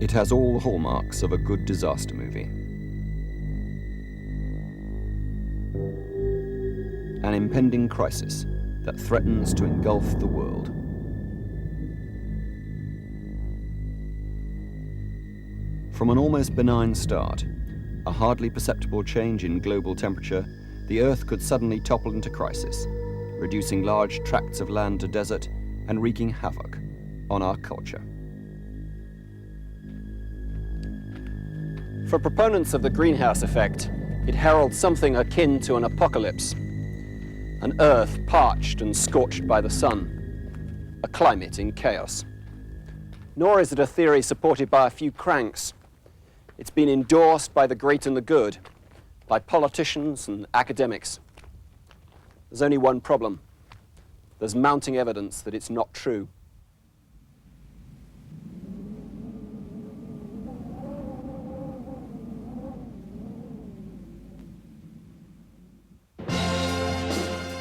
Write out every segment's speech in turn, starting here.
It has all the hallmarks of a good disaster movie. An impending crisis that threatens to engulf the world. From an almost benign start, a hardly perceptible change in global temperature, the Earth could suddenly topple into crisis, reducing large tracts of land to desert and wreaking havoc on our culture. For proponents of the greenhouse effect, it heralds something akin to an apocalypse. An Earth parched and scorched by the sun, a climate in chaos. Nor is it a theory supported by a few cranks. It's been endorsed by the great and the good, by politicians and academics. There's only one problem. There's mounting evidence that it's not true.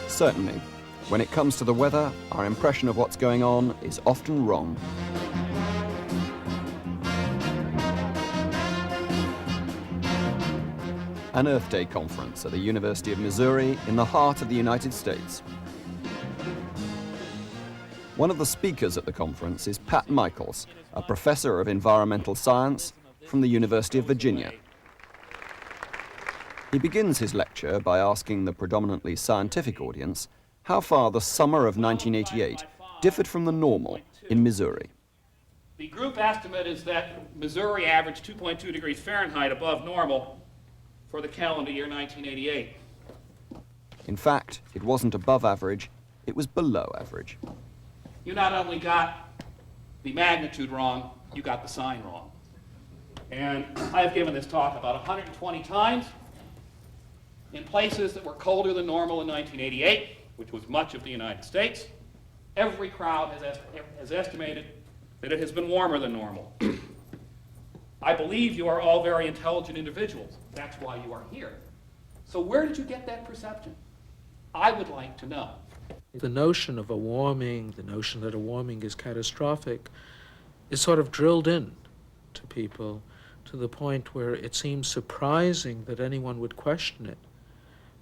Certainly, when it comes to the weather, our impression of what's going on is often wrong. An Earth Day conference at the University of Missouri in the heart of the United States. One of the speakers at the conference is Pat Michaels, a professor of environmental science from the University of Virginia. He begins his lecture by asking the predominantly scientific audience how far the summer of 1988 differed from the normal in Missouri. The group estimate is that Missouri averaged 2.2 degrees Fahrenheit above normal for the calendar year 1988. In fact, it wasn't above average, it was below average. You not only got the magnitude wrong, you got the sign wrong. And I've given this talk about 120 times in places that were colder than normal in 1988, which was much of the United States. Every crowd has estimated that it has been warmer than normal. I believe you are all very intelligent individuals. That's why you are here. So where did you get that perception? I would like to know. The notion of a warming, the notion that a warming is catastrophic, is sort of drilled in to people to the point where it seems surprising that anyone would question it.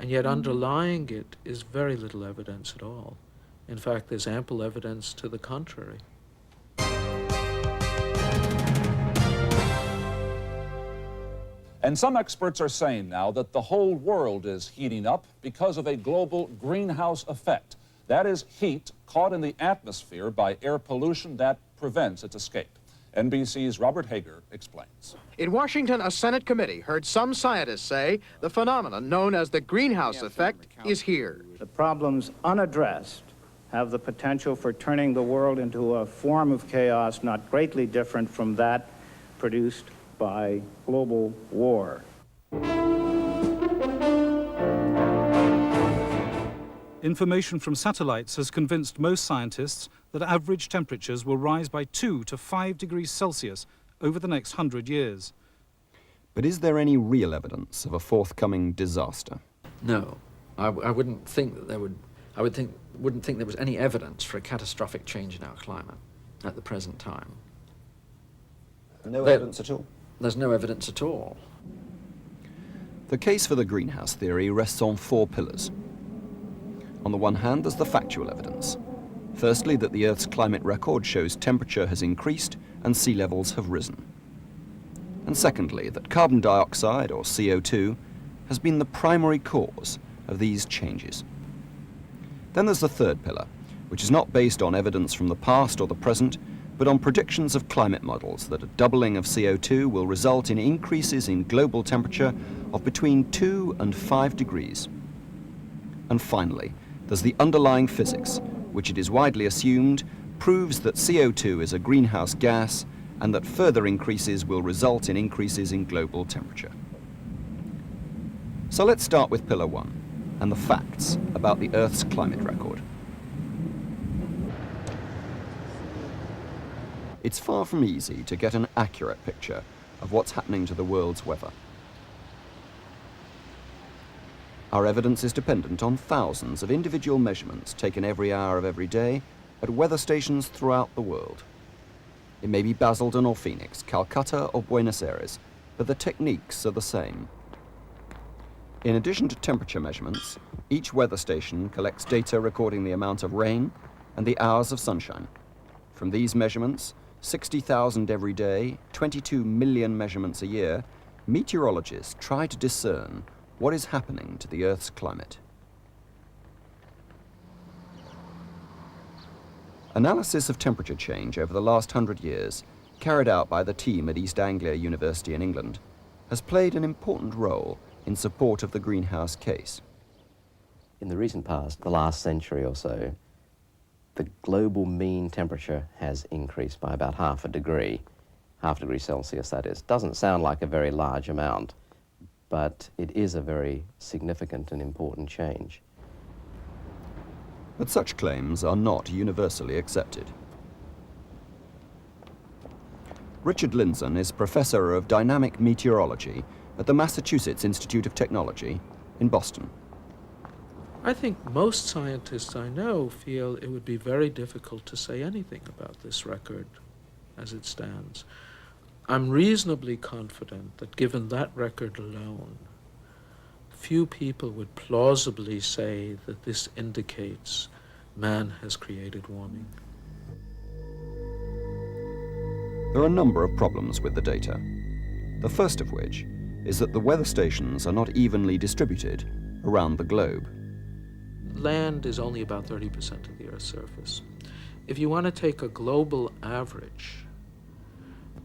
And yet underlying it is very little evidence at all. In fact, there's ample evidence to the contrary. And some experts are saying now that the whole world is heating up because of a global greenhouse effect. That is heat caught in the atmosphere by air pollution that prevents its escape. NBC's Robert Hager explains. In Washington, a Senate committee heard some scientists say the phenomenon known as the greenhouse effect is here. The problems unaddressed have the potential for turning the world into a form of chaos not greatly different from that produced by global war. Information from satellites has convinced most scientists that average temperatures will rise by 2 to 5 degrees Celsius over the next 100 years. But is there any real evidence of a forthcoming disaster? No, I wouldn't think that there would. Wouldn't think there was any evidence for a catastrophic change in our climate at the present time. No evidence at all? There's no evidence at all. The case for the greenhouse theory rests on 4 pillars. On the one hand, there's the factual evidence. Firstly, that the Earth's climate record shows temperature has increased and sea levels have risen. And secondly, that carbon dioxide, or CO2, has been the primary cause of these changes. Then there's the third pillar, which is not based on evidence from the past or the present, but on predictions of climate models that a doubling of CO2 will result in increases in global temperature of between 2 and 5 degrees. And finally, there's the underlying physics, which it is widely assumed proves that CO2 is a greenhouse gas and that further increases will result in increases in global temperature. So let's start with Pillar 1 and the facts about the Earth's climate record. It's far from easy to get an accurate picture of what's happening to the world's weather. Our evidence is dependent on thousands of individual measurements taken every hour of every day at weather stations throughout the world. It may be Basildon or Phoenix, Calcutta or Buenos Aires, but the techniques are the same. In addition to temperature measurements, each weather station collects data recording the amount of rain and the hours of sunshine. From these measurements, 60,000 every day, 22 million measurements a year, meteorologists try to discern what is happening to the Earth's climate. Analysis of temperature change over the last 100 years, carried out by the team at East Anglia University in England, has played an important role in support of the greenhouse case. In the recent past, the last century or so, the global mean temperature has increased by about half a degree Celsius, that is. Doesn't sound like a very large amount, but it is a very significant and important change. But such claims are not universally accepted. Richard Lindzen is Professor of Dynamic Meteorology at the Massachusetts Institute of Technology in Boston. I think most scientists I know feel it would be very difficult to say anything about this record as it stands. I'm reasonably confident that given that record alone, few people would plausibly say that this indicates man has created warming. There are a number of problems with the data. The first of which is that the weather stations are not evenly distributed around the globe. Land is only about 30% of the Earth's surface. If you want to take a global average,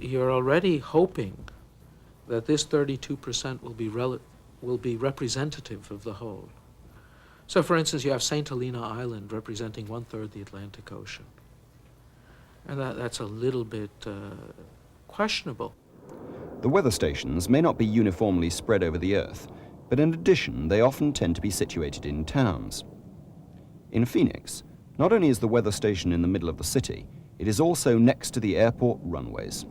you're already hoping that this 32% will be representative of the whole. So, for instance, you have St. Helena Island representing 1/3 the Atlantic Ocean. And that's a little bit questionable. The weather stations may not be uniformly spread over the Earth, but in addition, they often tend to be situated in towns. In Phoenix, not only is the weather station in the middle of the city, it is also next to the airport runways,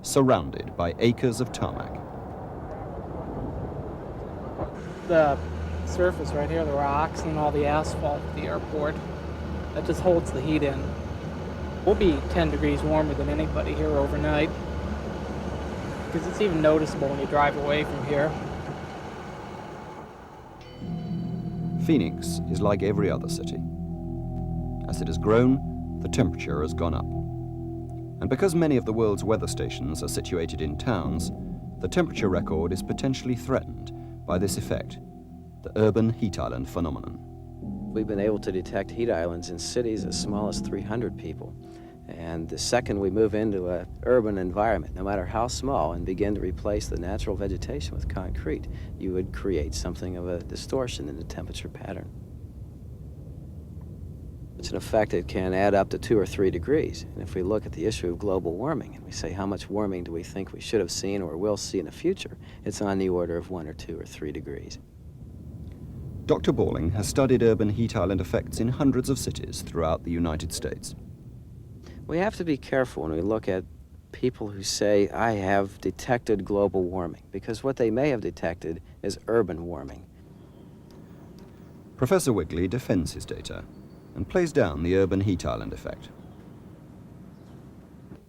surrounded by acres of tarmac. The surface right here, the rocks and all the asphalt at the airport, that just holds the heat in. We'll be 10 degrees warmer than anybody here overnight, because it's even noticeable when you drive away from here. Phoenix is like every other city. As it has grown, the temperature has gone up. And because many of the world's weather stations are situated in towns, the temperature record is potentially threatened by this effect, the urban heat island phenomenon. We've been able to detect heat islands in cities as small as 300 people. And the second we move into an urban environment, no matter how small, and begin to replace the natural vegetation with concrete, you would create something of a distortion in the temperature pattern. It's an effect that can add up to 2 or 3 degrees. And if we look at the issue of global warming and we say how much warming do we think we should have seen or will see in the future, it's on the order of 1 or 2 or 3 degrees. Dr. Balling has studied urban heat island effects in hundreds of cities throughout the United States. We have to be careful when we look at people who say, I have detected global warming, because what they may have detected is urban warming. Professor Wigley defends his data and plays down the urban heat island effect.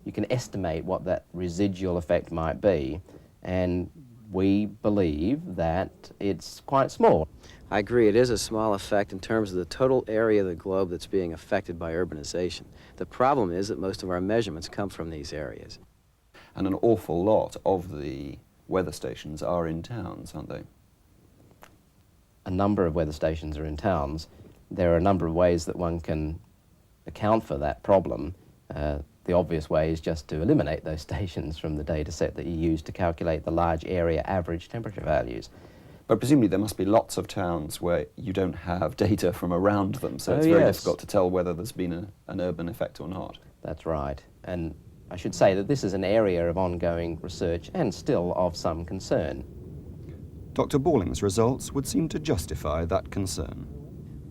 You can estimate what that residual effect might be, and we believe that it's quite small. I agree, it is a small effect in terms of the total area of the globe that's being affected by urbanization. The problem is that most of our measurements come from these areas. And an awful lot of the weather stations are in towns, aren't they? A number of weather stations are in towns. There are a number of ways that one can account for that problem. The obvious way is just to eliminate those stations from the data set that you use to calculate the large area average temperature values. But presumably there must be lots of towns where you don't have data from around them, so it's very difficult to tell whether there's been an urban effect or not. That's right. And I should say that this is an area of ongoing research and still of some concern. Dr. Balling's results would seem to justify that concern.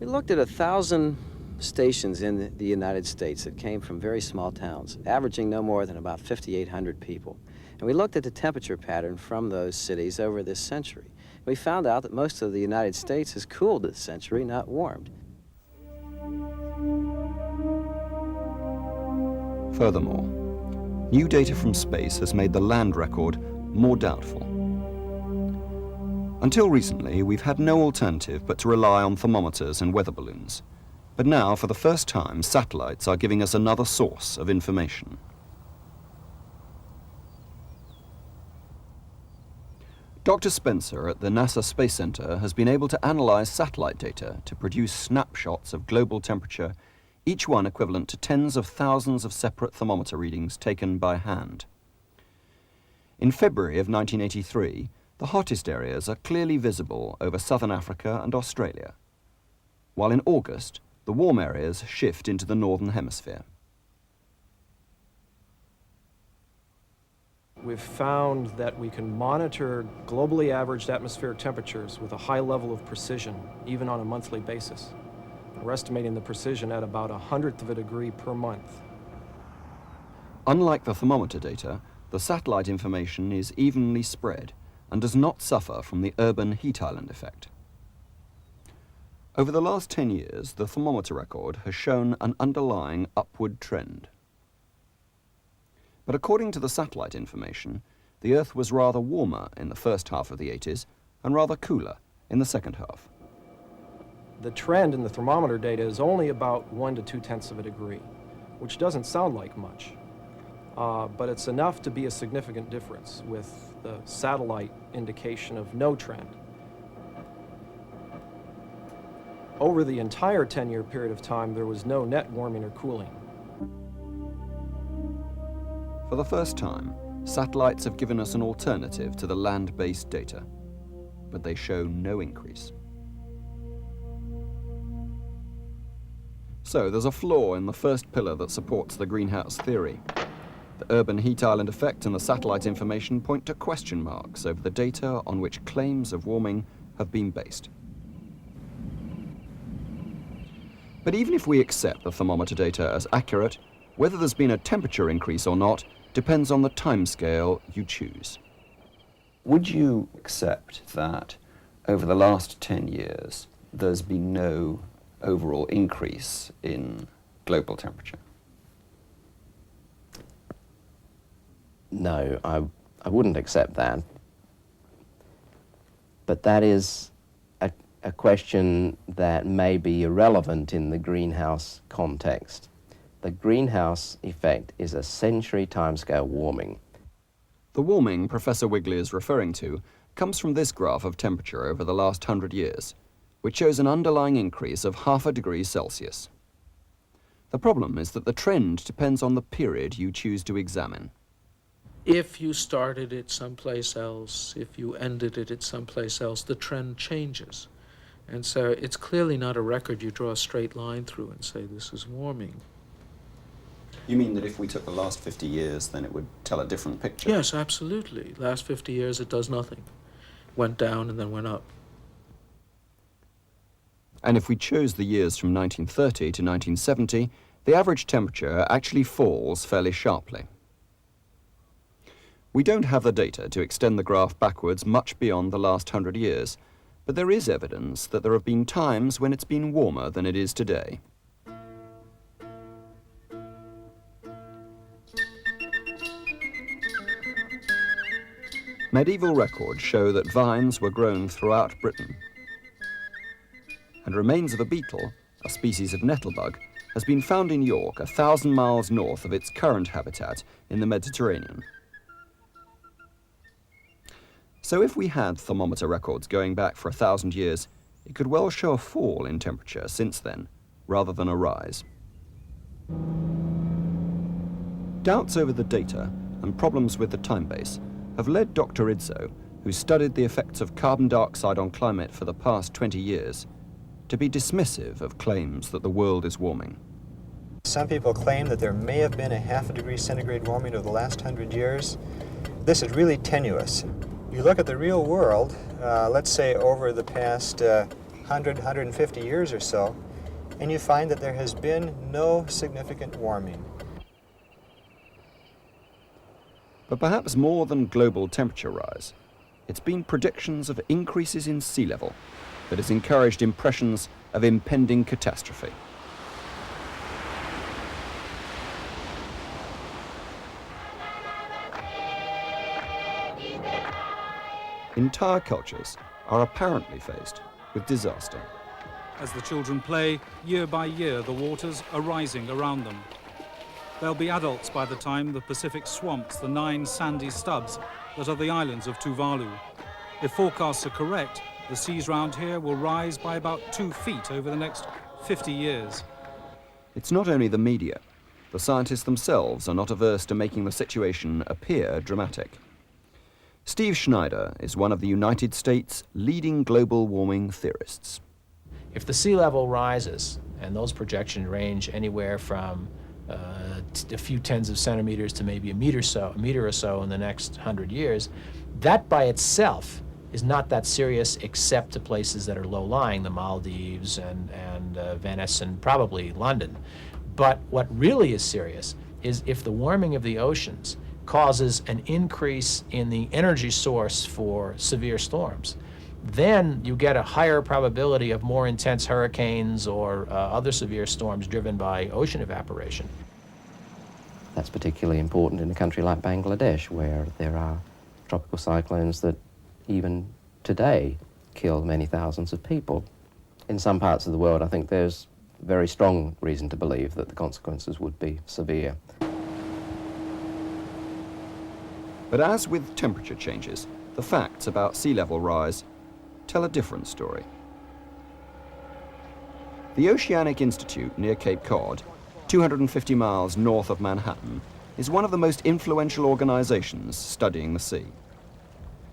We looked at 1,000 stations in the United States that came from very small towns, averaging no more than about 5,800 people. And we looked at the temperature pattern from those cities over this century. we found out that most of the United States has cooled this century, not warmed. Furthermore, new data from space has made the land record more doubtful. Until recently, we've had no alternative but to rely on thermometers and weather balloons. But now, for the first time, satellites are giving us another source of information. Dr. Spencer at the NASA Space Center has been able to analyze satellite data to produce snapshots of global temperature, each one equivalent to tens of thousands of separate thermometer readings taken by hand. In February of 1983, the hottest areas are clearly visible over southern Africa and Australia, while in August, the warm areas shift into the northern hemisphere. We've found that we can monitor globally averaged atmospheric temperatures with a high level of precision, even on a monthly basis. We're estimating the precision at about 1/100th of a degree per month. Unlike the thermometer data, the satellite information is evenly spread and does not suffer from the urban heat island effect. Over the last 10 years, the thermometer record has shown an underlying upward trend. But according to the satellite information, the Earth was rather warmer in the first half of the 80s and rather cooler in the second half. The trend in the thermometer data is only about 1 to 2/10ths of a degree, which doesn't sound like much, but it's enough to be a significant difference with the satellite indication of no trend. Over the entire 10-year period of time, there was no net warming or cooling. For the first time, satellites have given us an alternative to the land-based data, but they show no increase. So there's a flaw in the first pillar that supports the greenhouse theory. The urban heat island effect and the satellite information point to question marks over the data on which claims of warming have been based. But even if we accept the thermometer data as accurate, whether there's been a temperature increase or not depends on the timescale you choose. Would you accept that over the last 10 years there's been no overall increase in global temperature? No, I wouldn't accept that. But that is a question that may be irrelevant in the greenhouse context. The greenhouse effect is a century timescale warming. The warming Professor Wigley is referring to comes from this graph of temperature over the last 100 years, which shows an underlying increase of 0.5 degrees Celsius. The problem is that the trend depends on the period you choose to examine. If you started it someplace else, if you ended it at someplace else, the trend changes. And so it's clearly not a record you draw a straight line through and say this is warming. You mean that if we took the last 50 years, then it would tell a different picture? Yes, absolutely. Last 50 years it does nothing. Went down and then went up. And if we chose the years from 1930 to 1970, the average temperature actually falls fairly sharply. We don't have the data to extend the graph backwards much beyond the last 100 years, but there is evidence that there have been times when it's been warmer than it is today. Medieval records show that vines were grown throughout Britain, and remains of a beetle, a species of nettlebug, has been found in York 1,000 miles north of its current habitat in the Mediterranean. So if we had thermometer records going back for 1,000 years, it could well show a fall in temperature since then, rather than a rise. Doubts over the data and problems with the time base have led Dr. Idso, who studied the effects of carbon dioxide on climate for the past 20 years, to be dismissive of claims that the world is warming. Some people claim that there may have been a 0.5 degree centigrade warming over the last 100 years. This is really tenuous. You look at the real world, let's say over the past 100, 150 years or so, and you find that there has been no significant warming. But perhaps more than global temperature rise, it's been predictions of increases in sea level that has encouraged impressions of impending catastrophe. Entire cultures are apparently faced with disaster. As the children play, year by year the waters are rising around them. They'll be adults by the time the Pacific swamps the 9 sandy stubs that are the islands of Tuvalu. If forecasts are correct, the seas round here will rise by about 2 feet over the next 50 years. It's not only the media. The scientists themselves are not averse to making the situation appear dramatic. Steve Schneider is one of the United States' leading global warming theorists. If the sea level rises, and those projections range anywhere from a few tens of centimeters to maybe a meter or so in the next 100 years, that by itself is not that serious except to places that are low-lying, the Maldives and Venice and probably London. But what really is serious is if the warming of the oceans causes an increase in the energy source for severe storms, then you get a higher probability of more intense hurricanes or other severe storms driven by ocean evaporation. That's particularly important in a country like Bangladesh, where there are tropical cyclones that even today kill many thousands of people. In some parts of the world, I think there's very strong reason to believe that the consequences would be severe. But as with temperature changes, the facts about sea level rise tell a different story. The Oceanic Institute near Cape Cod, 250 miles north of Manhattan, is one of the most influential organizations studying the sea.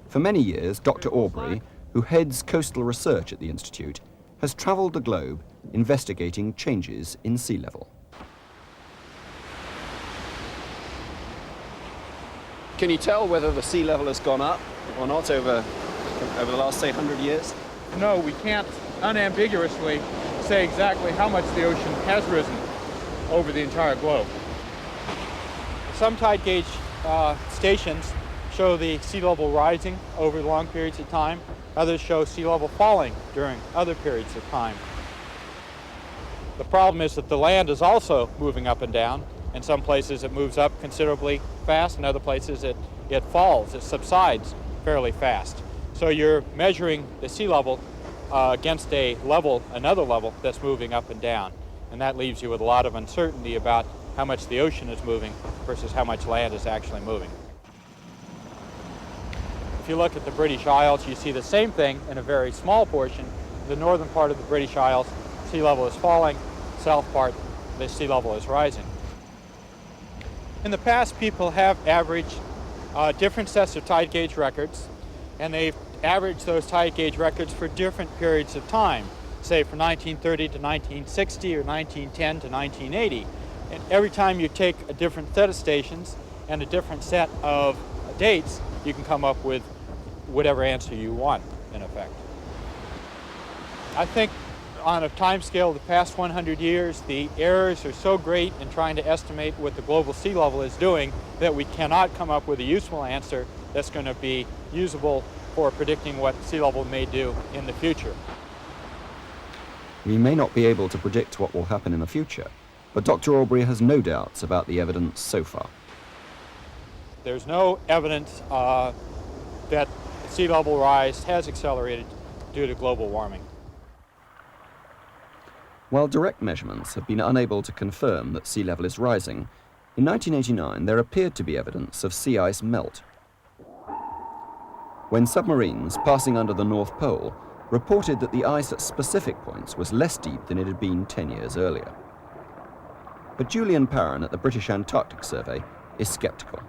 For many years, Dr. Aubrey, who heads coastal research at the Institute, has traveled the globe investigating changes in sea level. Can you tell whether the sea level has gone up or not over the last, say, 100 years? No, we can't unambiguously say exactly how much the ocean has risen over the entire globe. Some tide gauge stations show the sea level rising over long periods of time. Others show sea level falling during other periods of time. The problem is that the land is also moving up and down. In some places it moves up considerably fast, in other places it falls, it subsides fairly fast. So you're measuring the sea level against another level that's moving up and down. And that leaves you with a lot of uncertainty about how much the ocean is moving versus how much land is actually moving. If you look at the British Isles, you see the same thing in a very small portion. The northern part of the British Isles, sea level is falling. South part, the sea level is rising. In the past, people have averaged different sets of tide gauge records, and they've averaged those tide gauge records for different periods of time, say from 1930 to 1960 or 1910 to 1980. And every time you take a different set of stations and a different set of dates, you can come up with whatever answer you want, in effect. I think on a time scale of the past 100 years, the errors are so great in trying to estimate what the global sea level is doing that we cannot come up with a useful answer that's going to be usable for predicting what sea level may do in the future. We may not be able to predict what will happen in the future, but Dr. Aubrey has no doubts about the evidence so far. There's no evidence that sea level rise has accelerated due to global warming. While direct measurements have been unable to confirm that sea level is rising, in 1989 there appeared to be evidence of sea ice melt. When submarines passing under the North Pole reported that the ice at specific points was less deep than it had been 10 years earlier. But Julian Parron at the British Antarctic Survey is sceptical.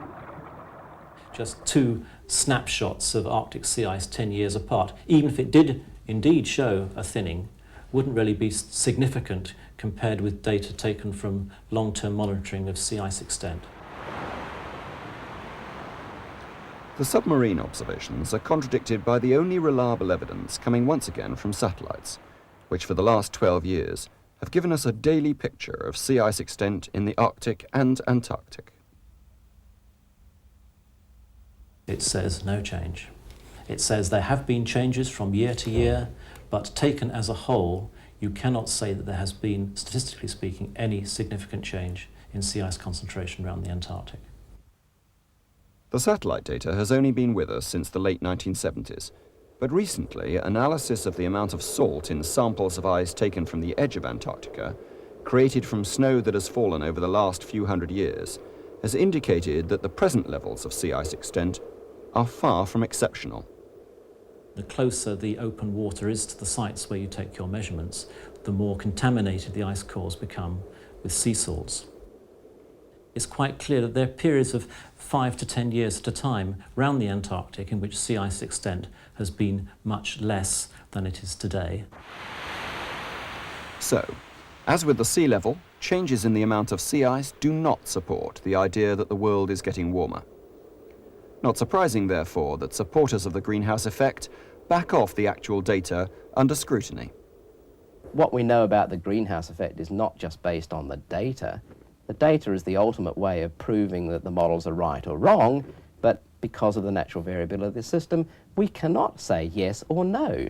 Just 2 snapshots of Arctic sea ice 10 years apart, even if it did indeed show a thinning, wouldn't really be significant compared with data taken from long-term monitoring of sea ice extent. The submarine observations are contradicted by the only reliable evidence coming once again from satellites, which for the last 12 years have given us a daily picture of sea ice extent in the Arctic and Antarctic. It says no change. It says there have been changes from year to year, but taken as a whole, you cannot say that there has been, statistically speaking, any significant change in sea ice concentration around the Antarctic. The satellite data has only been with us since the late 1970s, but recently analysis of the amount of salt in samples of ice taken from the edge of Antarctica, created from snow that has fallen over the last few hundred years, has indicated that the present levels of sea ice extent are far from exceptional. The closer the open water is to the sites where you take your measurements, the more contaminated the ice cores become with sea salts. It's quite clear that there are periods of 5 to 10 years at a time around the Antarctic in which sea ice extent has been much less than it is today. So, as with the sea level, changes in the amount of sea ice do not support the idea that the world is getting warmer. Not surprising, therefore, that supporters of the greenhouse effect back off the actual data under scrutiny. What we know about the greenhouse effect is not just based on the data. The data is the ultimate way of proving that the models are right or wrong, but because of the natural variability of the system, we cannot say yes or no.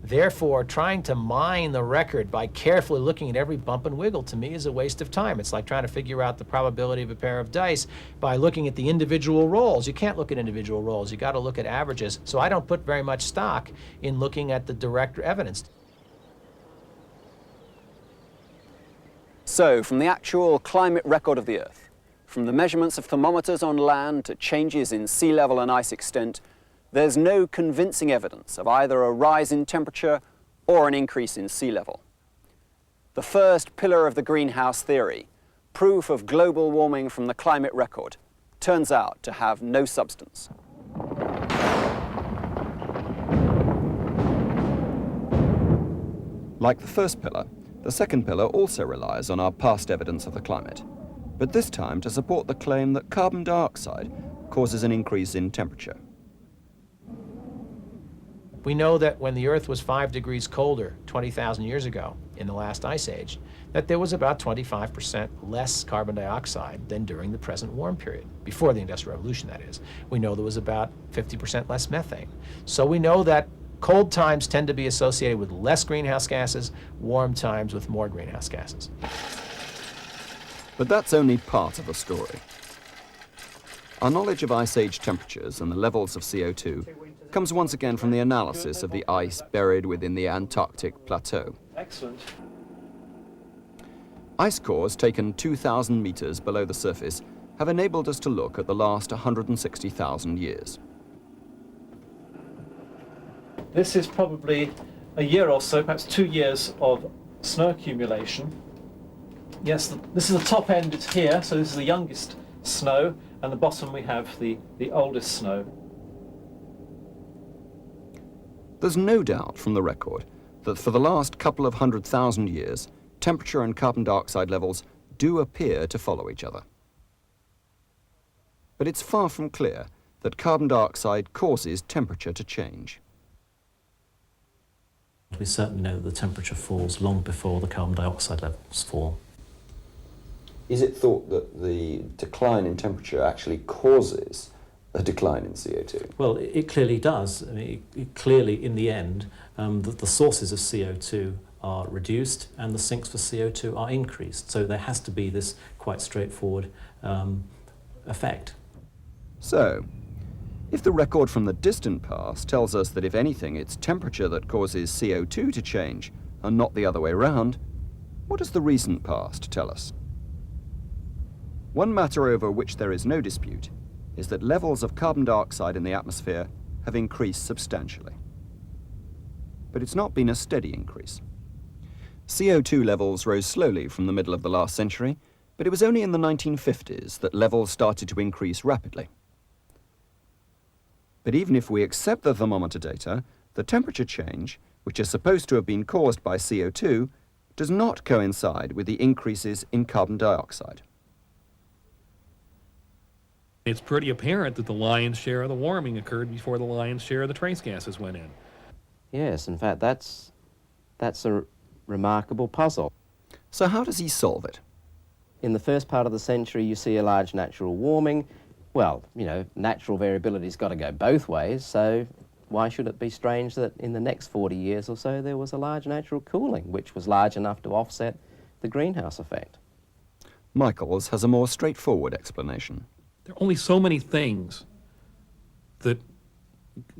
Therefore, trying to mine the record by carefully looking at every bump and wiggle, to me, is a waste of time. It's like trying to figure out the probability of a pair of dice by looking at the individual rolls. You can't look at individual rolls. You got to look at averages. So I don't put very much stock in looking at the direct evidence. So, from the actual climate record of the Earth, from the measurements of thermometers on land to changes in sea level and ice extent, there's no convincing evidence of either a rise in temperature or an increase in sea level. The first pillar of the greenhouse theory, proof of global warming from the climate record, turns out to have no substance. Like the first pillar, the second pillar also relies on our past evidence of the climate, but this time to support the claim that carbon dioxide causes an increase in temperature. We know that when the Earth was 5 degrees colder 20,000 years ago in the last ice age, that there was about 25% less carbon dioxide than during the present warm period, before the Industrial Revolution, that is. We know there was about 50% less methane. So we know that cold times tend to be associated with less greenhouse gases, warm times with more greenhouse gases. But that's only part of the story. Our knowledge of ice age temperatures and the levels of CO2 comes once again from the analysis of the ice buried within the Antarctic plateau. Excellent. Ice cores taken 2,000 meters below the surface have enabled us to look at the last 160,000 years. This is probably a year or so, perhaps 2 years of snow accumulation. Yes, this is the top end, it's here, so this is the youngest snow, and the bottom we have the oldest snow. There's no doubt from the record that for the last couple of 100,000 years, temperature and carbon dioxide levels do appear to follow each other. But it's far from clear that carbon dioxide causes temperature to change. We certainly know that the temperature falls long before the carbon dioxide levels fall. Is it thought that the decline in temperature actually causes a decline in CO2? Well, it clearly does. I mean, clearly, in the end, the sources of CO2 are reduced and the sinks for CO2 are increased. So there has to be this quite straightforward effect. So, if the record from the distant past tells us that if anything it's temperature that causes CO2 to change and not the other way around, what does the recent past tell us? One matter over which there is no dispute is that levels of carbon dioxide in the atmosphere have increased substantially. But it's not been a steady increase. CO2 levels rose slowly from the middle of the last century, but it was only in the 1950s that levels started to increase rapidly. But even if we accept the thermometer data, the temperature change, which is supposed to have been caused by CO2, does not coincide with the increases in carbon dioxide. It's pretty apparent that the lion's share of the warming occurred before the lion's share of the trace gases went in. Yes, in fact, that's a remarkable puzzle. So how does he solve it? In the first part of the century, you see a large natural warming. Well, you know, natural variability's got to go both ways, so why should it be strange that in the next 40 years or so there was a large natural cooling, which was large enough to offset the greenhouse effect? Michaels has a more straightforward explanation. There are only so many things that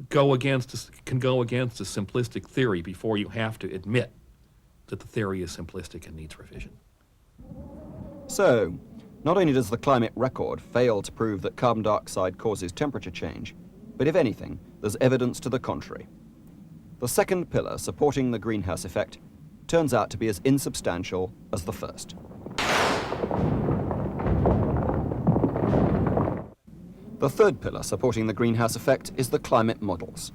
can go against a simplistic theory before you have to admit that the theory is simplistic and needs revision. So, not only does the climate record fail to prove that carbon dioxide causes temperature change, but if anything, there's evidence to the contrary. The second pillar supporting the greenhouse effect turns out to be as insubstantial as the first. The third pillar supporting the greenhouse effect is the climate models.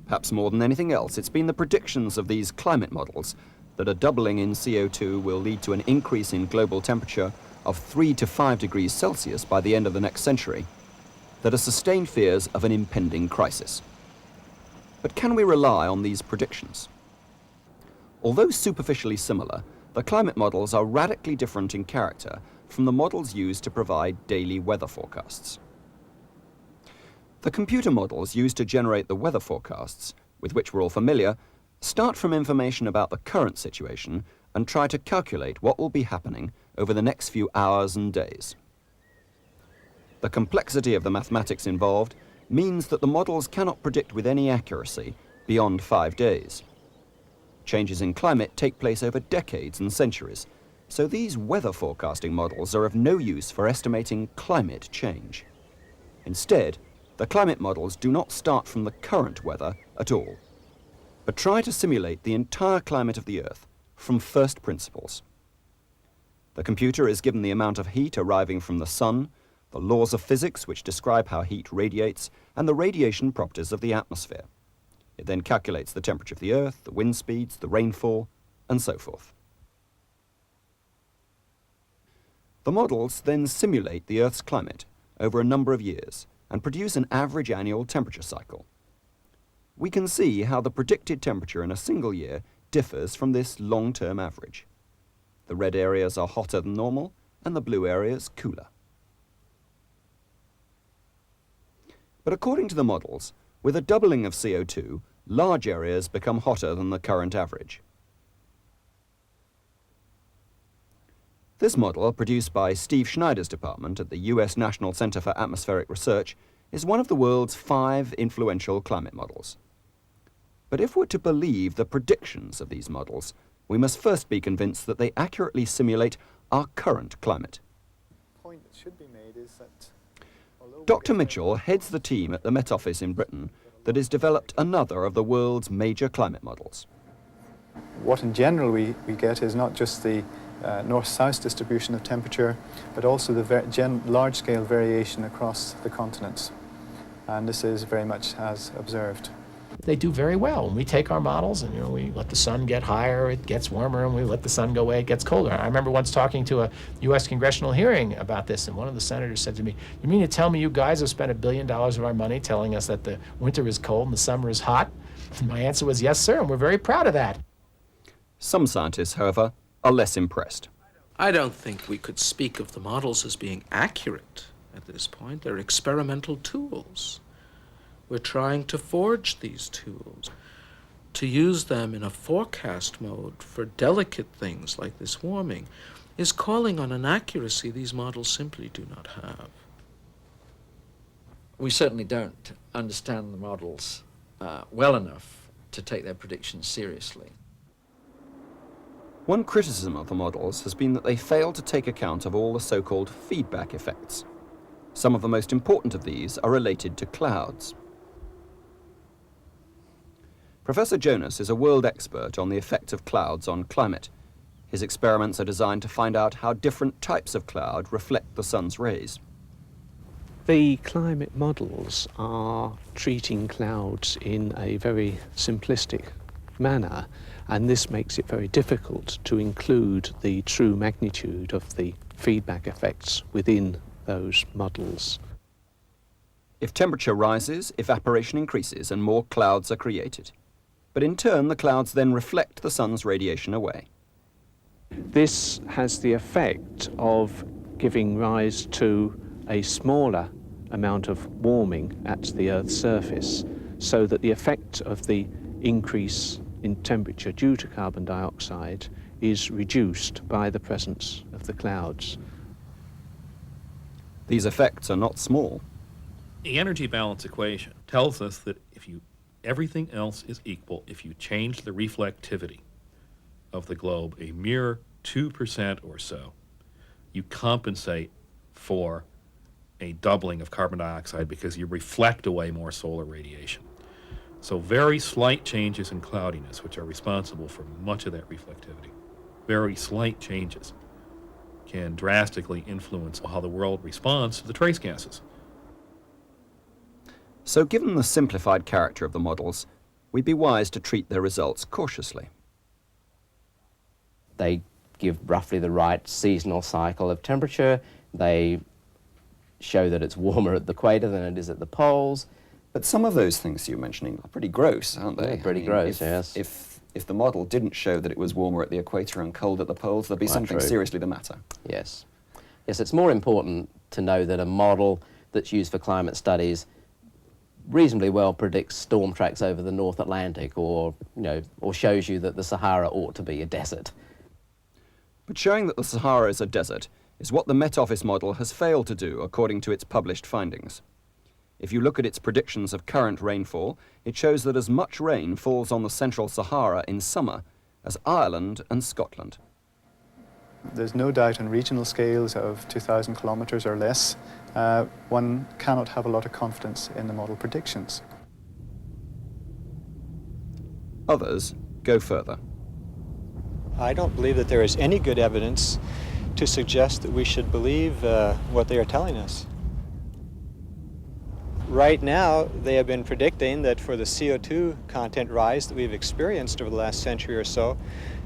Perhaps more than anything else, it's been the predictions of these climate models that a doubling in CO2 will lead to an increase in global temperature of 3 to 5 degrees Celsius by the end of the next century that have sustained fears of an impending crisis. But can we rely on these predictions? Although superficially similar, the climate models are radically different in character from the models used to provide daily weather forecasts. The computer models used to generate the weather forecasts, with which we're all familiar, start from information about the current situation and try to calculate what will be happening over the next few hours and days. The complexity of the mathematics involved means that the models cannot predict with any accuracy beyond 5 days. Changes in climate take place over decades and centuries, so these weather forecasting models are of no use for estimating climate change. Instead, the climate models do not start from the current weather at all, but try to simulate the entire climate of the Earth from first principles. The computer is given the amount of heat arriving from the sun, the laws of physics which describe how heat radiates, and the radiation properties of the atmosphere. It then calculates the temperature of the Earth, the wind speeds, the rainfall, and so forth. The models then simulate the Earth's climate over a number of years and produce an average annual temperature cycle. We can see how the predicted temperature in a single year differs from this long-term average. The red areas are hotter than normal, and the blue areas cooler. But according to the models, with a doubling of CO2, large areas become hotter than the current average. This model, produced by Steve Schneider's department at the US National Center for Atmospheric Research, is one of the world's 5 influential climate models. But if we're to believe the predictions of these models, we must first be convinced that they accurately simulate our current climate. The point that should be made is that Dr. Mitchell heads the team at the Met Office in Britain that has developed another of the world's major climate models. what in general we get is not just the north-south distribution of temperature, but also the large-scale variation across the continents. And this is very much as observed. They do very well. When we take our models and we let the sun get higher, it gets warmer, and we let the sun go away, it gets colder. I remember once talking to a U.S. congressional hearing about this, and one of the senators said to me, "You mean to tell me you guys have spent $1 billion of our money telling us that the winter is cold and the summer is hot?" And my answer was, "Yes, sir, and we're very proud of that." Some scientists, however, are less impressed. I don't think we could speak of the models as being accurate at this point. They're experimental tools. We're trying to forge these tools. To use them in a forecast mode for delicate things like this warming is calling on an accuracy these models simply do not have. We certainly don't understand the models well enough to take their predictions seriously. One criticism of the models has been that they fail to take account of all the so-called feedback effects. Some of the most important of these are related to clouds. Professor Jonas is a world expert on the effect of clouds on climate. His experiments are designed to find out how different types of cloud reflect the sun's rays. The climate models are treating clouds in a very simplistic manner, and this makes it very difficult to include the true magnitude of the feedback effects within those models. If temperature rises, evaporation increases and more clouds are created. But in turn, the clouds then reflect the sun's radiation away. This has the effect of giving rise to a smaller amount of warming at the Earth's surface. so that the effect of the increase in temperature due to carbon dioxide is reduced by the presence of the clouds. These effects are not small. The energy balance equation tells us that if everything else is equal, if you change the reflectivity of the globe a mere 2% or so, you compensate for a doubling of carbon dioxide because you reflect away more solar radiation. So very slight changes in cloudiness, which are responsible for much of that reflectivity, very slight changes can drastically influence how the world responds to the trace gases. So given the simplified character of the models, we'd be wise to treat their results cautiously. They give roughly the right seasonal cycle of temperature. They show that it's warmer at the equator than it is at the poles. But some of those things you're mentioning are pretty gross, aren't they? Yeah, pretty gross, yes. If the model didn't show that it was warmer at the equator and cold at the poles, there'd be Quite something true. seriously the matter. Yes. Yes, it's more important to know that a model that's used for climate studies reasonably well predicts storm tracks over the North Atlantic, or shows you that the Sahara ought to be a desert. But showing that the Sahara is a desert is what the Met Office model has failed to do according to its published findings. If you look at its predictions of current rainfall, it shows that as much rain falls on the central Sahara in summer as Ireland and Scotland. There's no doubt on regional scales of 2,000 kilometres or less, one cannot have a lot of confidence in the model predictions. Others go further. I don't believe that there is any good evidence to suggest that we should believe what they are telling us. Right now, they have been predicting that for the CO2 content rise that we've experienced over the last century or so,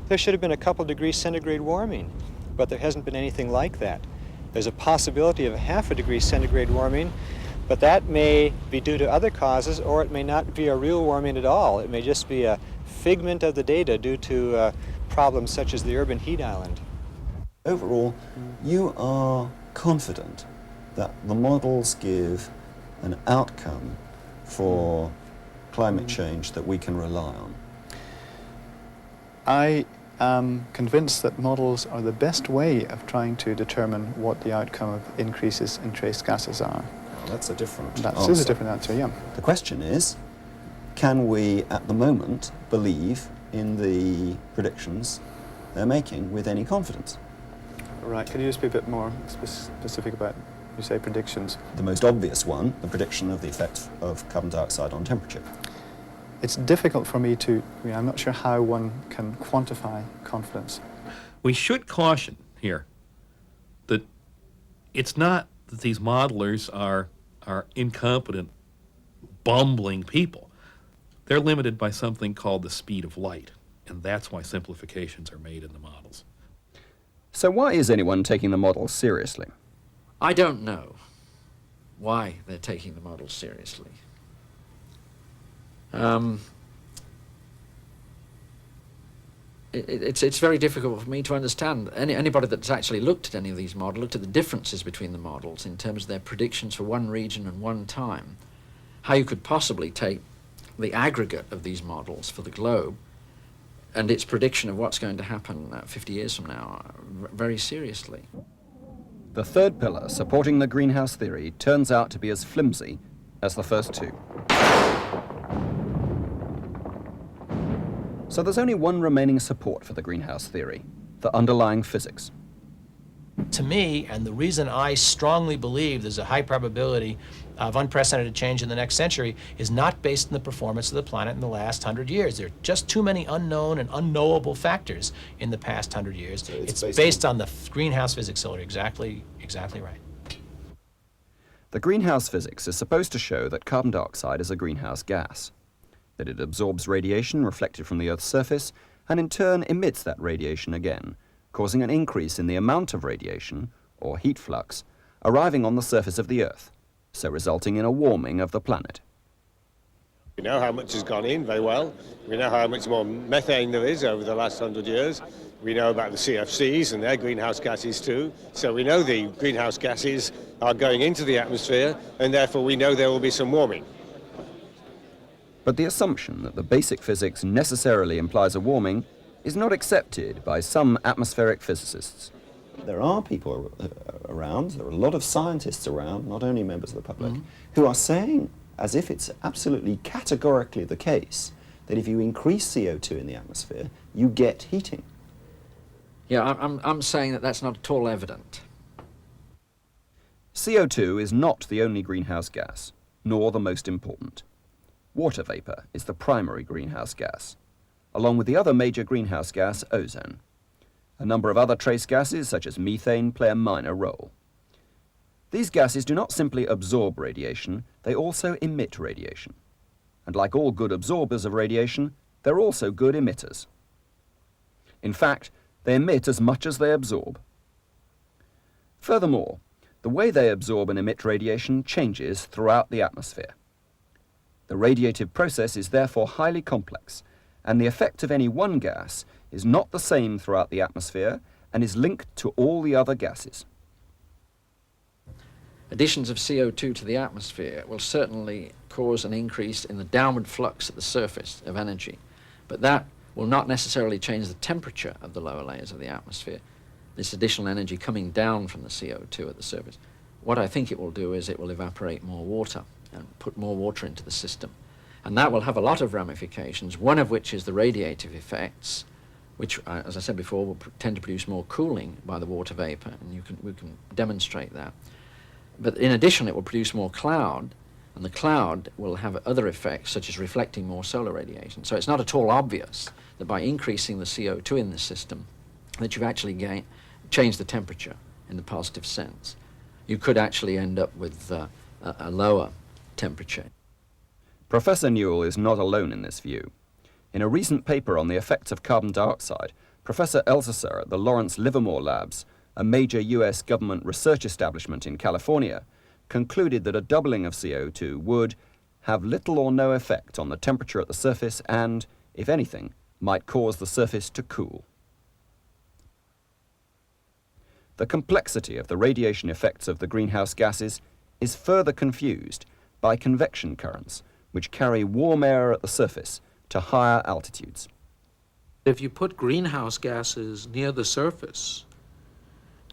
there should have been a couple degrees centigrade warming, but there hasn't been anything like that. There's a possibility of a half a degree centigrade warming, but that may be due to other causes, or it may not be a real warming at all. It may just be a figment of the data due to problems such as the urban heat island. Overall, you are confident that the models give an outcome for climate change that we can rely on? I am convinced that models are the best way of trying to determine what the outcome of increases in trace gases are. Well, that's a different That answer. is a different answer, yeah. The question is, can we at the moment believe in the predictions they're making with any confidence? Right, could you just be a bit more specific about, you say, predictions? The most obvious one, the prediction of the effect of carbon dioxide on temperature. It's difficult for me to, I'm not sure how one can quantify confidence. We should caution here that it's not that these modelers are incompetent, bumbling people. They're limited by something called the speed of light, and that's why simplifications are made in the models. So why is anyone taking the models seriously? I don't know why they're taking the models seriously. It's very difficult for me to understand. Anybody that's actually looked at any of these models, looked at the differences between the models in terms of their predictions for one region and one time, how you could possibly take the aggregate of these models for the globe and its prediction of what's going to happen 50 years from now very seriously. The third pillar supporting the greenhouse theory turns out to be as flimsy as the first two. So there's only one remaining support for the greenhouse theory, the underlying physics. To me, and the reason I strongly believe there's a high probability of unprecedented change in the next century, is not based on the performance of the planet in the last 100 years. There are just too many unknown and unknowable factors in the past 100 years. So it's based on the greenhouse physics, Hillary. Exactly right. The greenhouse physics is supposed to show that carbon dioxide is a greenhouse gas, that it absorbs radiation reflected from the Earth's surface and in turn emits that radiation again, causing an increase in the amount of radiation, or heat flux, arriving on the surface of the Earth, so resulting in a warming of the planet. We know how much has gone in very well. We know how much more methane there is over the last 100 years. We know about the CFCs and their greenhouse gases too. So we know the greenhouse gases are going into the atmosphere, and therefore we know there will be some warming. But the assumption that the basic physics necessarily implies a warming is not accepted by some atmospheric physicists. There are people around, there are a lot of scientists around, not only members of the public, who are saying, as if it's absolutely categorically the case, that if you increase CO2 in the atmosphere, you get heating. Yeah, I'm saying that that's not at all evident. CO2 is not the only greenhouse gas, nor the most important. Water vapor is the primary greenhouse gas, along with the other major greenhouse gas, ozone. A number of other trace gases, such as methane, play a minor role. These gases do not simply absorb radiation, they also emit radiation. And like all good absorbers of radiation, they're also good emitters. In fact, they emit as much as they absorb. Furthermore, the way they absorb and emit radiation changes throughout the atmosphere. The radiative process is therefore highly complex, and the effect of any one gas is not the same throughout the atmosphere and is linked to all the other gases. Additions of CO2 to the atmosphere will certainly cause an increase in the downward flux at the surface of energy, but that will not necessarily change the temperature of the lower layers of the atmosphere, this additional energy coming down from the CO2 at the surface. What I think it will do is it will evaporate more water and put more water into the system. And that will have a lot of ramifications, one of which is the radiative effects, which, as I said before, will tend to produce more cooling by the water vapor, and we can demonstrate that. But in addition, it will produce more cloud, and the cloud will have other effects, such as reflecting more solar radiation. So it's not at all obvious that by increasing the CO2 in the system, that you've actually changed the temperature in the positive sense. You could actually end up with a lower temperature. Professor Newell is not alone in this view. In a recent paper on the effects of carbon dioxide, Professor Elsässer at the Lawrence Livermore Labs, a major US government research establishment in California, concluded that a doubling of CO2 would have little or no effect on the temperature at the surface and, if anything, might cause the surface to cool. The complexity of the radiation effects of the greenhouse gases is further confused by convection currents, which carry warm air at the surface to higher altitudes. If you put greenhouse gases near the surface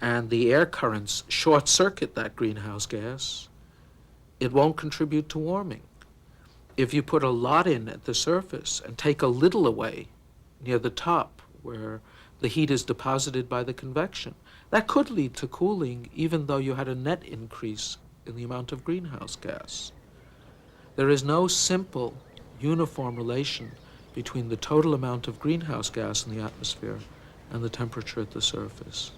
and the air currents short-circuit that greenhouse gas, it won't contribute to warming. If you put a lot in at the surface and take a little away near the top where the heat is deposited by the convection, that could lead to cooling even though you had a net increase in the amount of greenhouse gas. There is no simple, uniform relation between the total amount of greenhouse gas in the atmosphere and the temperature at the surface.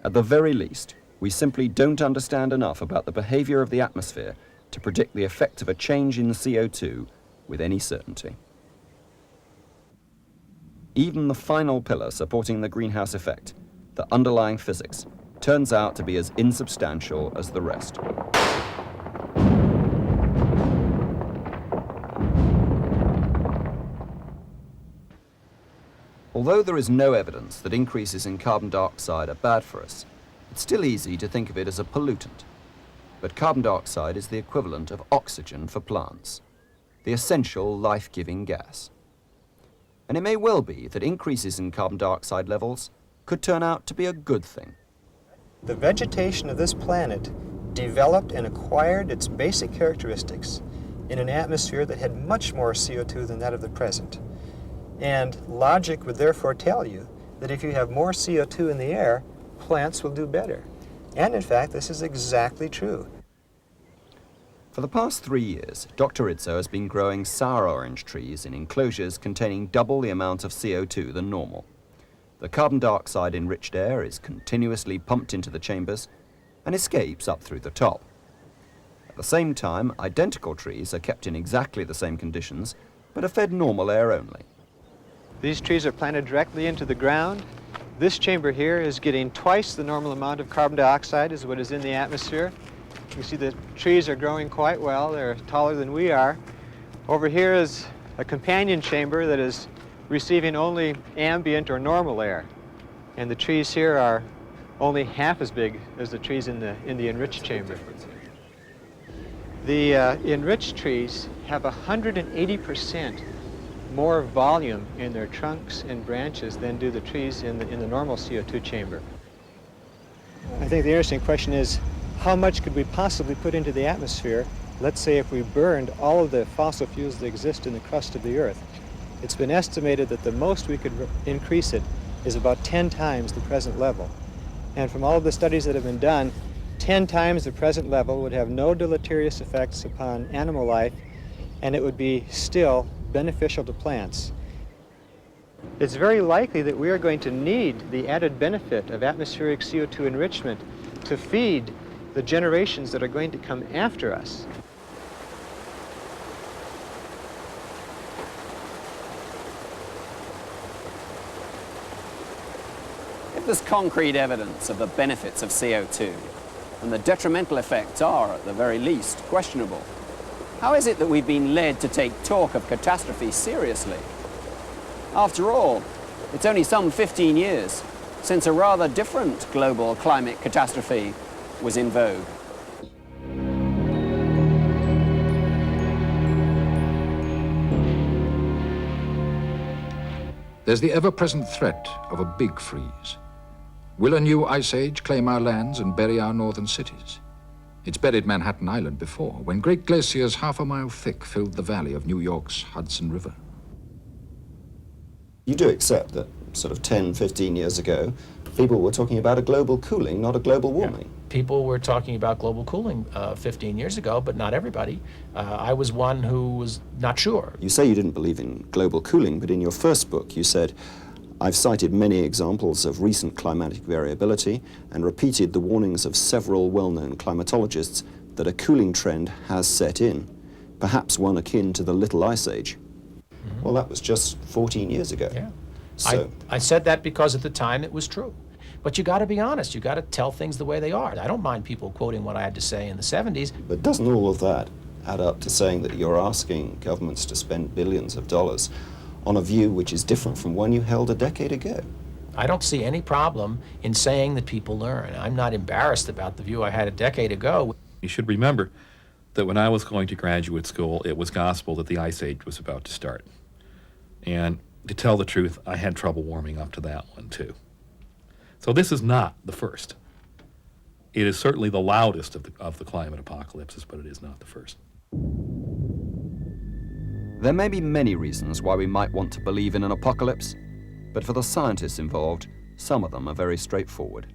At the very least, we simply don't understand enough about the behavior of the atmosphere to predict the effect of a change in CO2 with any certainty. Even the final pillar supporting the greenhouse effect, the underlying physics, turns out to be as insubstantial as the rest. Although there is no evidence that increases in carbon dioxide are bad for us, it's still easy to think of it as a pollutant. But carbon dioxide is the equivalent of oxygen for plants, the essential life-giving gas. And it may well be that increases in carbon dioxide levels could turn out to be a good thing. The vegetation of this planet developed and acquired its basic characteristics in an atmosphere that had much more CO2 than that of the present. And logic would therefore tell you that if you have more CO2 in the air, plants will do better. And in fact, this is exactly true. For the past 3 years, Dr. Rizzo has been growing sour orange trees in enclosures containing double the amount of CO2 than normal. The carbon dioxide-enriched air is continuously pumped into the chambers and escapes up through the top. At the same time, identical trees are kept in exactly the same conditions, but are fed normal air only. These trees are planted directly into the ground. This chamber here is getting twice the normal amount of carbon dioxide as what is in the atmosphere. You see the trees are growing quite well. They're taller than we are. Over here is a companion chamber that is receiving only ambient or normal air. And the trees here are only half as big as the trees in the enriched chamber. The enriched trees have 180% more volume in their trunks and branches than do the trees in the normal CO2 chamber. I think the interesting question is, how much could we possibly put into the atmosphere, let's say if we burned all of the fossil fuels that exist in the crust of the Earth? It's been estimated that the most we could increase it is about 10 times the present level. And from all of the studies that have been done, 10 times the present level would have no deleterious effects upon animal life, and it would be still beneficial to plants. It's very likely that we are going to need the added benefit of atmospheric CO2 enrichment to feed the generations that are going to come after us. If there's concrete evidence of the benefits of CO2, and the detrimental effects are, at the very least, questionable, how is it that we've been led to take talk of catastrophe seriously? After all, it's only some 15 years since a rather different global climate catastrophe was in vogue. There's the ever-present threat of a big freeze. Will a new ice age claim our lands and bury our northern cities? It's buried Manhattan Island before, when great glaciers half a mile thick filled the valley of New York's Hudson River. You do accept that sort of 10, 15 years ago, people were talking about a global cooling, not a global warming. Yeah. People were talking about global cooling 15 years ago, but not everybody. I was one who was not sure. You say you didn't believe in global cooling, but in your first book you said, I've cited many examples of recent climatic variability and repeated the warnings of several well-known climatologists that a cooling trend has set in, perhaps one akin to the Little Ice Age. Mm-hmm. Well, that was just 14 years ago. Yeah. So I said that because at the time it was true. But you got to be honest. You got to tell things the way they are. I don't mind people quoting what I had to say in the 70s. But doesn't all of that add up to saying that you're asking governments to spend billions of dollars on a view which is different from one you held a decade ago? I don't see any problem in saying that people learn. I'm not embarrassed about the view I had a decade ago. You should remember that when I was going to graduate school, it was gospel that the Ice Age was about to start. And to tell the truth, I had trouble warming up to that one, too. So this is not the first. It is certainly the loudest of the climate apocalypses, but it is not the first. There may be many reasons why we might want to believe in an apocalypse, but for the scientists involved, some of them are very straightforward.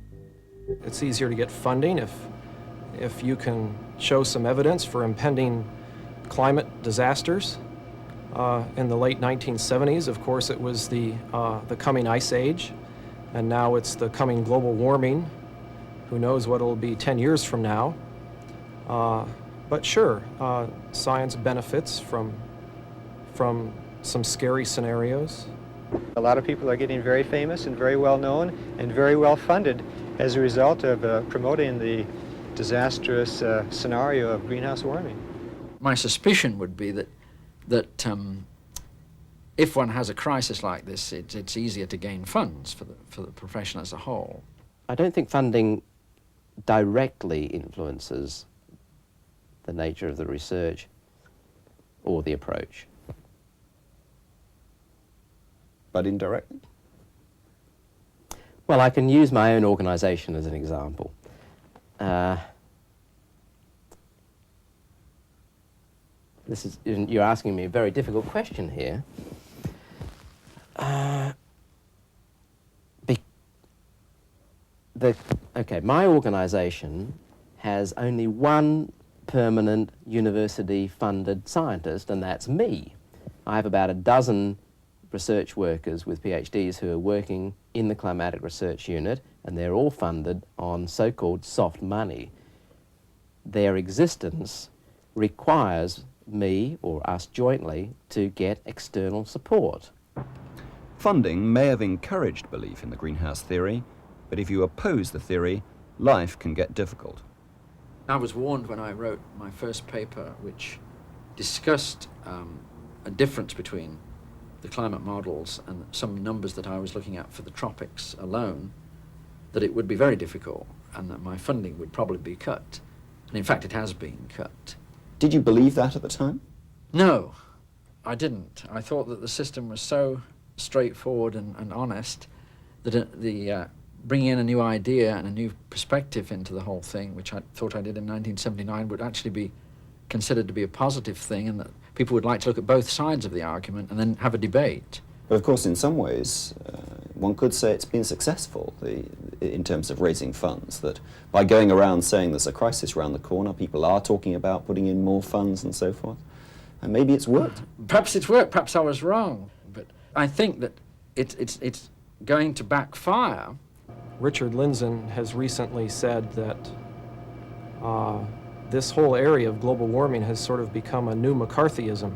It's easier to get funding if you can show some evidence for impending climate disasters. In the late 1970s, of course, it was the coming ice age, and now it's the coming global warming. Who knows what it'll be 10 years from now. But sure, science benefits from some scary scenarios. A lot of people are getting very famous and very well known and very well funded as a result of promoting the disastrous scenario of greenhouse warming. My suspicion would be that if one has a crisis like this, it's easier to gain funds for the profession as a whole. I don't think funding directly influences the nature of the research or the approach. But indirectly? Well, I can use my own organisation as an example. You're asking me a very difficult question here. My organisation has only one permanent university-funded scientist, and that's me. I have about a dozen research workers with PhDs who are working in the climatic research unit, and they're all funded on so-called soft money. Their existence requires me or us jointly to get external support. Funding may have encouraged belief in the greenhouse theory, but if you oppose the theory, life can get difficult. I was warned when I wrote my first paper, which discussed a difference between the climate models and some numbers that I was looking at for the tropics alone, that it would be very difficult and that my funding would probably be cut. And in fact, it has been cut. Did you believe that at the time? No, I didn't. I thought that the system was so straightforward and honest that bringing in a new idea and a new perspective into the whole thing, which I thought I did in 1979, would actually be considered to be a positive thing, and that people would like to look at both sides of the argument and then have a debate. But of course, in some ways, one could say it's been successful in terms of raising funds, that by going around saying there's a crisis around the corner, people are talking about putting in more funds and so forth. And maybe it's worked. Perhaps it's worked, perhaps I was wrong, but I think that it's going to backfire. Richard Lindzen has recently said that this whole area of global warming has sort of become a new McCarthyism.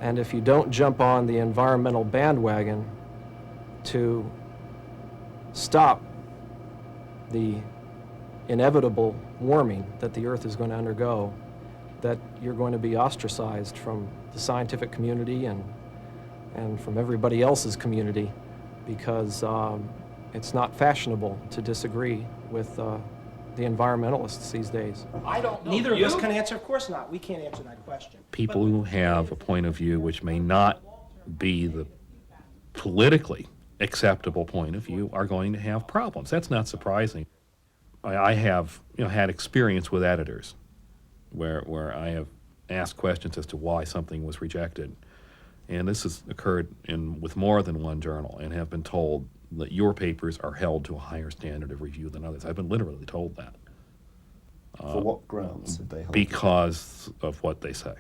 And if you don't jump on the environmental bandwagon to stop the inevitable warming that the Earth is going to undergo, that you're going to be ostracized from the scientific community and from everybody else's community, because it's not fashionable to disagree with the environmentalists these days. I don't know. Neither of us can answer. Of course not. We can't answer that question. People who have a point of view which may not be the politically acceptable point of view are going to have problems. That's not surprising. I have had experience with editors where I have asked questions as to why something was rejected. And this has occurred with more than one journal, and have been told that your papers are held to a higher standard of review than others. I've been literally told that. For what grounds did they hold? Because of what they say.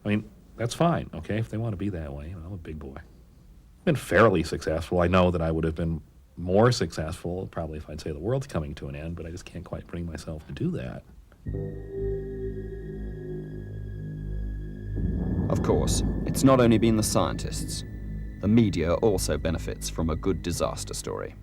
I mean, that's fine, okay, if they want to be that way. I'm a big boy. I've been fairly successful. I know that I would have been more successful probably if I'd say the world's coming to an end, but I just can't quite bring myself to do that. Of course, it's not only been the scientists. The media also benefits from a good disaster story.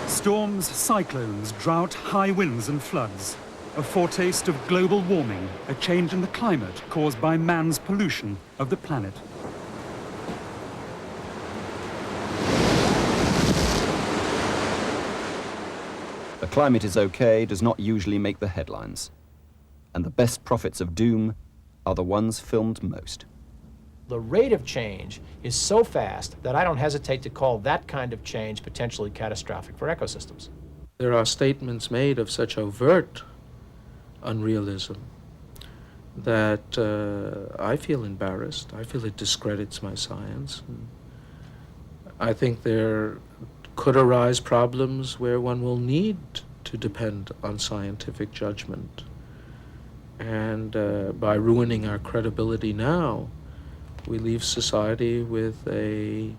Storms, cyclones, drought, high winds and floods. A foretaste of global warming, a change in the climate caused by man's pollution of the planet. The climate is okay does not usually make the headlines. And the best prophets of doom are the ones filmed most. The rate of change is so fast that I don't hesitate to call that kind of change potentially catastrophic for ecosystems. There are statements made of such overt unrealism that I feel embarrassed. I feel it discredits my science. And I think there could arise problems where one will need to depend on scientific judgment. And by ruining our credibility now, we leave society with a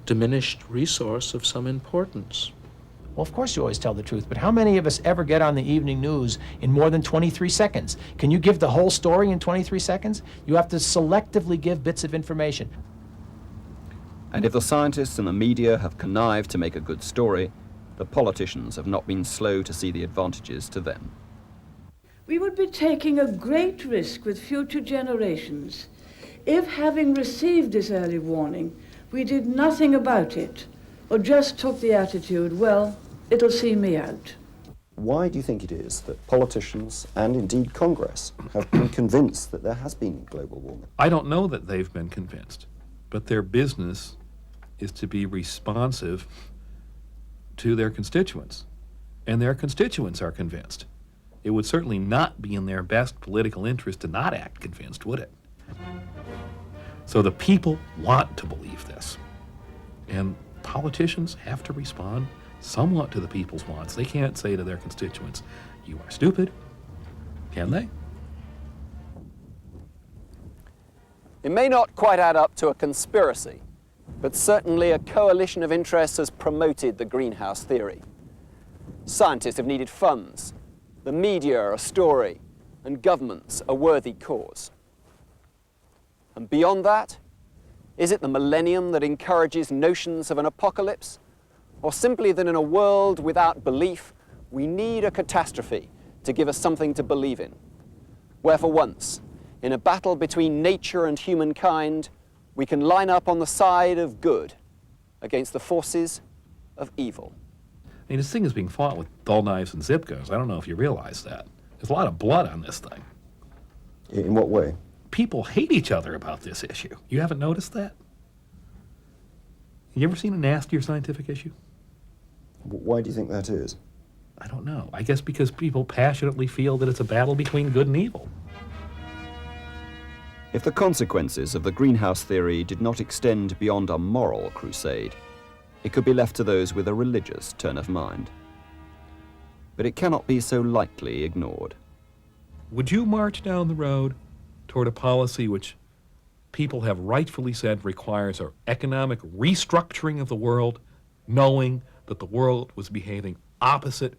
diminished resource of some importance. Well, of course you always tell the truth, but how many of us ever get on the evening news in more than 23 seconds? Can you give the whole story in 23 seconds? You have to selectively give bits of information. And if the scientists and the media have connived to make a good story, the politicians have not been slow to see the advantages to them. We would be taking a great risk with future generations if, having received this early warning, we did nothing about it, or just took the attitude, well, it'll see me out. Why do you think it is that politicians, and indeed Congress, have been convinced that there has been global warming? I don't know that they've been convinced, but their business is to be responsive to their constituents, and their constituents are convinced. It would certainly not be in their best political interest to not act convinced, would it? So the people want to believe this, and politicians have to respond somewhat to the people's wants. They can't say to their constituents, you are stupid, can they? It may not quite add up to a conspiracy, but certainly a coalition of interests has promoted the greenhouse theory. Scientists have needed funds, the media a story, and governments a worthy cause. And beyond that, is it the millennium that encourages notions of an apocalypse? Or simply that in a world without belief, We need a catastrophe to give us something to believe in, where for once, in a battle between nature and humankind, we can line up on the side of good against the forces of evil. I mean, this thing is being fought with dull knives and zip guns. I don't know if you realize that. There's a lot of blood on this thing. In what way? People hate each other about this issue. You haven't noticed that? You ever seen a nastier scientific issue? Why do you think that is? I don't know. I guess because people passionately feel that it's a battle between good and evil. If the consequences of the greenhouse theory did not extend beyond a moral crusade, it could be left to those with a religious turn of mind. But it cannot be so lightly ignored. Would you march down the road toward a policy which people have rightfully said requires an economic restructuring of the world, knowing that the world was behaving opposite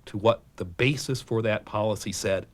to what the basis for that policy said?